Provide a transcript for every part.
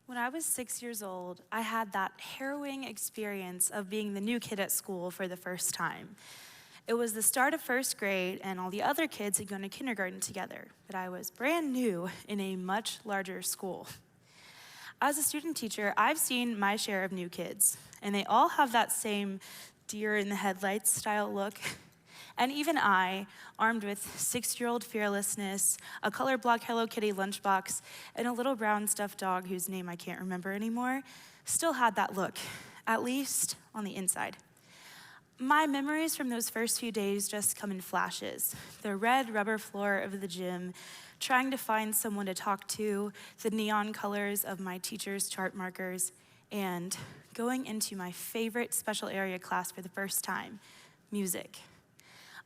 When I was 6 years old, I had that harrowing experience of being the new kid at school for the first time. It was the start of first grade, and all the other kids had gone to kindergarten together, but I was brand new in a much larger school. As a student teacher, I've seen my share of new kids, and they all have that same deer in the headlights style look. And even I, armed with 6-year-old fearlessness, a color block Hello Kitty lunchbox, and a little brown stuffed dog whose name I can't remember anymore, still had that look, at least on the inside. My memories from those first few days just come in flashes. The red rubber floor of the gym, trying to find someone to talk to, the neon colors of my teacher's chart markers, and going into my favorite special area class for the first time, music.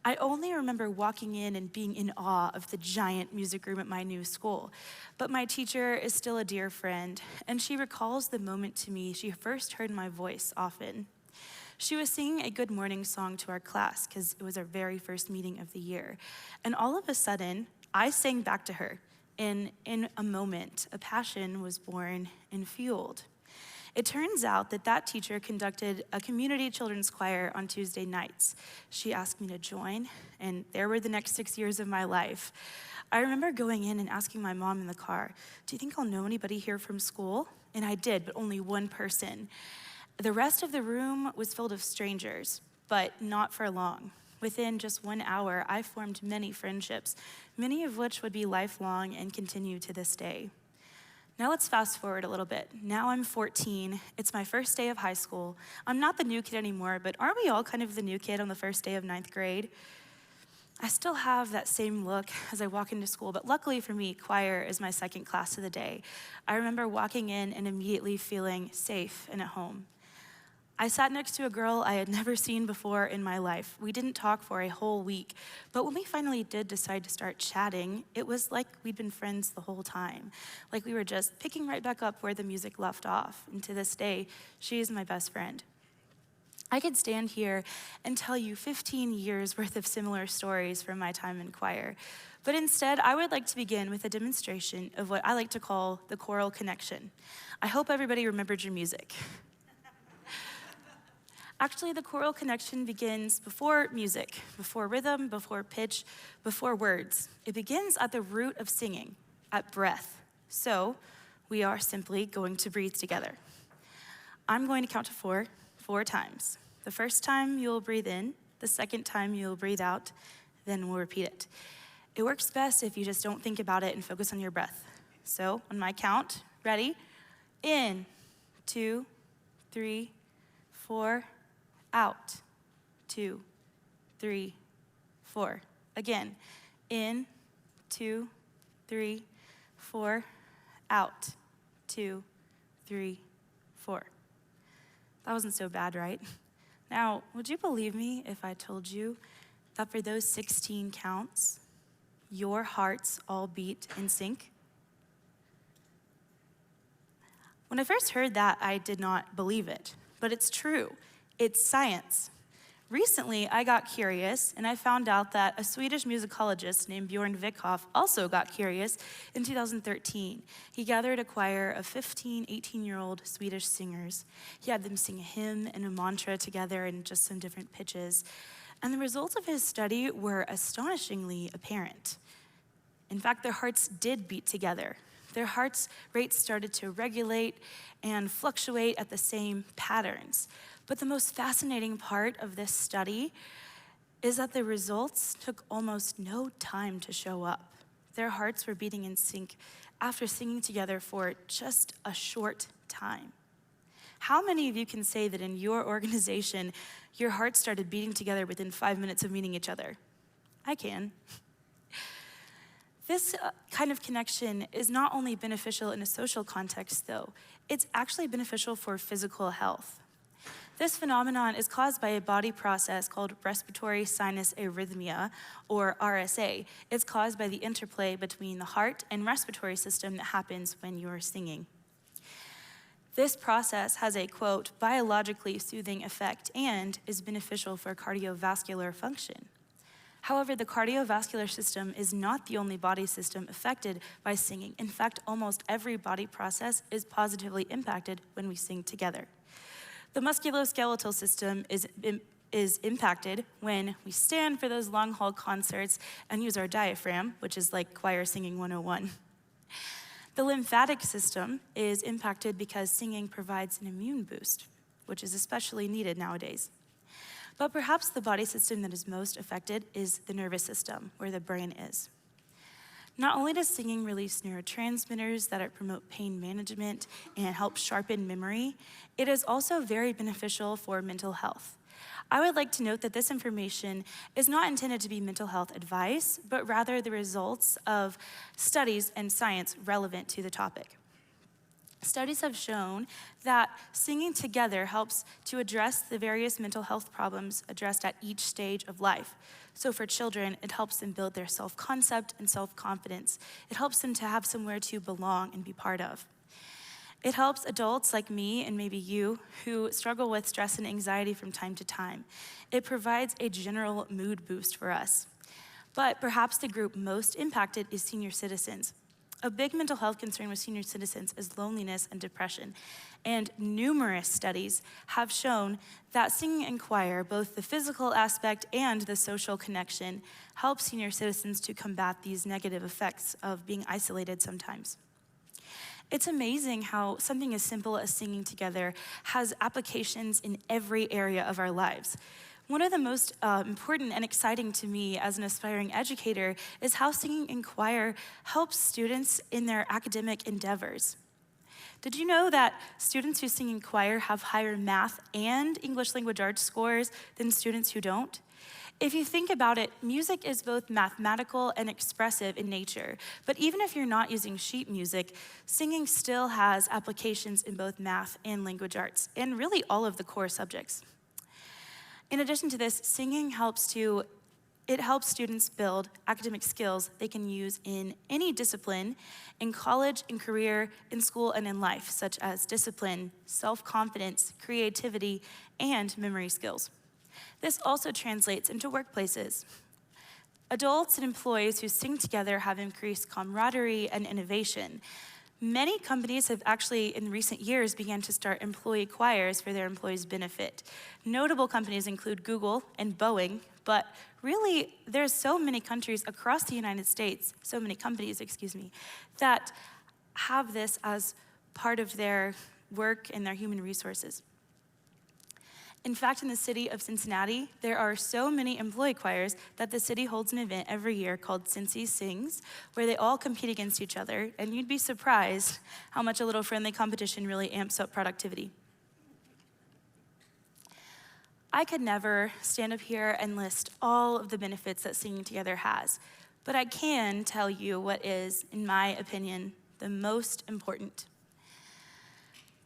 I only remember walking in and being in awe of the giant music room at my new school, but my teacher is still a dear friend, and she recalls the moment to me she first heard my voice often. She was singing a good morning song to our class because it was our very first meeting of the year, and all of a sudden, I sang back to her, and in a moment, a passion was born and fueled. It turns out that teacher conducted a community children's choir on Tuesday nights. She asked me to join, and there were the next 6 years of my life. I remember going in and asking my mom in the car, "Do you think I'll know anybody here from school?" And I did, but only one person. The rest of the room was filled with strangers, but not for long. Within just 1 hour, I formed many friendships, many of which would be lifelong and continue to this day. Now let's fast forward a little bit. Now I'm 14, it's my first day of high school. I'm not the new kid anymore, but aren't we all kind of the new kid on the first day of 9th grade? I still have that same look as I walk into school, but luckily for me, choir is my second class of the day. I remember walking in and immediately feeling safe and at home. I sat next to a girl I had never seen before in my life. We didn't talk for a whole week, but when we finally did decide to start chatting, it was like we'd been friends the whole time. Like we were just picking right back up where the music left off. And to this day, she is my best friend. I could stand here and tell you 15 years worth of similar stories from my time in choir, but instead, I would like to begin with a demonstration of what I like to call the choral connection. I hope everybody remembered your music. Actually, the choral connection begins before music, before rhythm, before pitch, before words. It begins at the root of singing, at breath. So we are simply going to breathe together. I'm going to count to 4 times. The first time you'll breathe in, the second time you'll breathe out, then we'll repeat it. It works best if you just don't think about it and focus on your breath. So on my count, ready? In, 2, 3, 4, out, 2, 3, 4. Again, in, 2, 3, 4, out, 2, 3, 4. That wasn't so bad, right? Now, would you believe me if I told you that for those 16 counts, your hearts all beat in sync? When I first heard that, I did not believe it, but it's true. It's science. Recently, I got curious, and I found out that a Swedish musicologist named Björn Wickhoff also got curious in 2013. He gathered a choir of 15, 18-year-old Swedish singers. He had them sing a hymn and a mantra together in just some different pitches. And the results of his study were astonishingly apparent. In fact, their hearts did beat together. Their heart's rates started to regulate and fluctuate at the same patterns. But the most fascinating part of this study is that the results took almost no time to show up. Their hearts were beating in sync after singing together for just a short time. How many of you can say that in your organization, your hearts started beating together within 5 minutes of meeting each other? I can. This kind of connection is not only beneficial in a social context, though. It's actually beneficial for physical health. This phenomenon is caused by a body process called respiratory sinus arrhythmia, or RSA. It's caused by the interplay between the heart and respiratory system that happens when you're singing. This process has a, quote, biologically soothing effect and is beneficial for cardiovascular function. However, the cardiovascular system is not the only body system affected by singing. In fact, almost every body process is positively impacted when we sing together. The musculoskeletal system is impacted when we stand for those long-haul concerts and use our diaphragm, which is like choir singing 101. The lymphatic system is impacted because singing provides an immune boost, which is especially needed nowadays. But perhaps the body system that is most affected is the nervous system, where the brain is. Not only does singing release neurotransmitters that promote pain management and help sharpen memory, it is also very beneficial for mental health. I would like to note that this information is not intended to be mental health advice, but rather the results of studies and science relevant to the topic. Studies have shown that singing together helps to address the various mental health problems addressed at each stage of life. So for children, it helps them build their self-concept and self-confidence. It helps them to have somewhere to belong and be part of. It helps adults like me and maybe you who struggle with stress and anxiety from time to time. It provides a general mood boost for us. But perhaps the group most impacted is senior citizens. A big mental health concern with senior citizens is loneliness and depression. And numerous studies have shown that singing in choir, both the physical aspect and the social connection, helps senior citizens to combat these negative effects of being isolated sometimes. It's amazing how something as simple as singing together has applications in every area of our lives. One of the most important and exciting to me as an aspiring educator is how singing in choir helps students in their academic endeavors. Did you know that students who sing in choir have higher math and English language arts scores than students who don't? If you think about it, music is both mathematical and expressive in nature. But even if you're not using sheet music, singing still has applications in both math and language arts, and really all of the core subjects. In addition to this, singing helps students build academic skills they can use in any discipline, in college, in career, in school, and in life, such as discipline, self-confidence, creativity, and memory skills. This also translates into workplaces. Adults and employees who sing together have increased camaraderie and innovation. Many companies have actually, in recent years, began to start employee choirs for their employees' benefit. Notable companies include Google and Boeing, but really, there's so many countries across the United States, so many companies, that have this as part of their work and their human resources. In fact, in the city of Cincinnati, there are so many employee choirs that the city holds an event every year called Cincy Sings, where they all compete against each other, and you'd be surprised how much a little friendly competition really amps up productivity. I could never stand up here and list all of the benefits that singing together has, but I can tell you what is, in my opinion, the most important.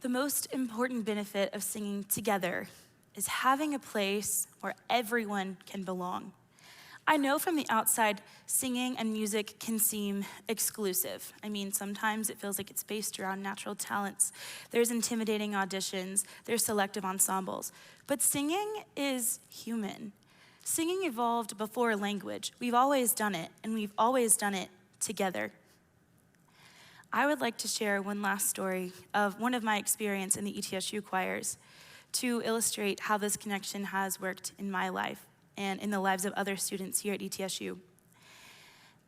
The most important benefit of singing together is having a place where everyone can belong. I know from the outside, singing and music can seem exclusive. I mean, sometimes it feels like it's based around natural talents. There's intimidating auditions, there's selective ensembles. But singing is human. Singing evolved before language. We've always done it, and we've always done it together. I would like to share one last story of one of my experience in the ETSU choirs to illustrate how this connection has worked in my life and in the lives of other students here at ETSU.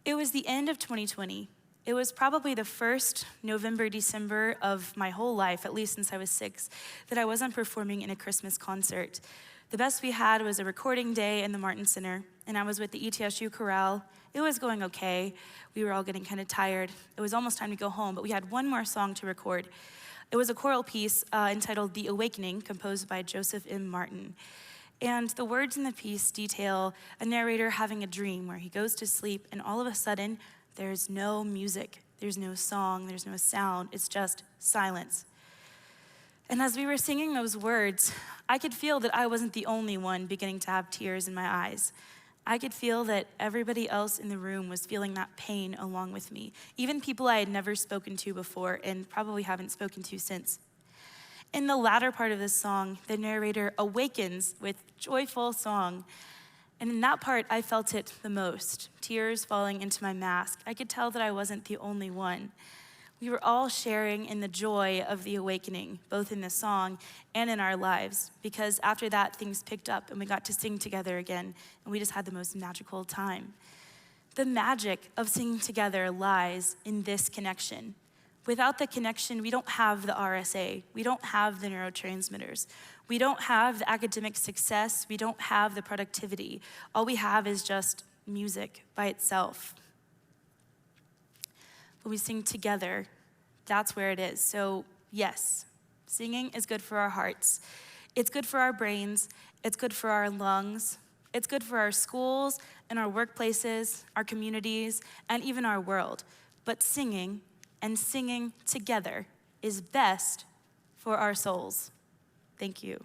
It was the end of 2020. It was probably the first November, December of my whole life, at least since I was 6, that I wasn't performing in a Christmas concert. The best we had was a recording day in the Martin Center, and I was with the ETSU chorale. It was going okay. We were all getting kind of tired. It was almost time to go home, but we had one more song to record. It was a choral piece entitled The Awakening, composed by Joseph M. Martin. And the words in the piece detail a narrator having a dream where he goes to sleep, and all of a sudden, there's no music, there's no song, there's no sound, it's just silence. And as we were singing those words, I could feel that I wasn't the only one beginning to have tears in my eyes. I could feel that everybody else in the room was feeling that pain along with me, even people I had never spoken to before and probably haven't spoken to since. In the latter part of this song, the narrator awakens with joyful song, And in that part, I felt it the most, tears falling into my mask. I could tell that I wasn't the only one. We were all sharing in the joy of the awakening, both in the song and in our lives, because after that, things picked up and we got to sing together again, and we just had the most magical time. The magic of singing together lies in this connection. Without the connection, we don't have the RSA, we don't have the neurotransmitters, we don't have the academic success, we don't have the productivity. All we have is just music by itself. When we sing together, that's where it is. So yes, singing is good for our hearts. It's good for our brains. It's good for our lungs. It's good for our schools and our workplaces, our communities, and even our world. But singing and singing together is best for our souls. Thank you.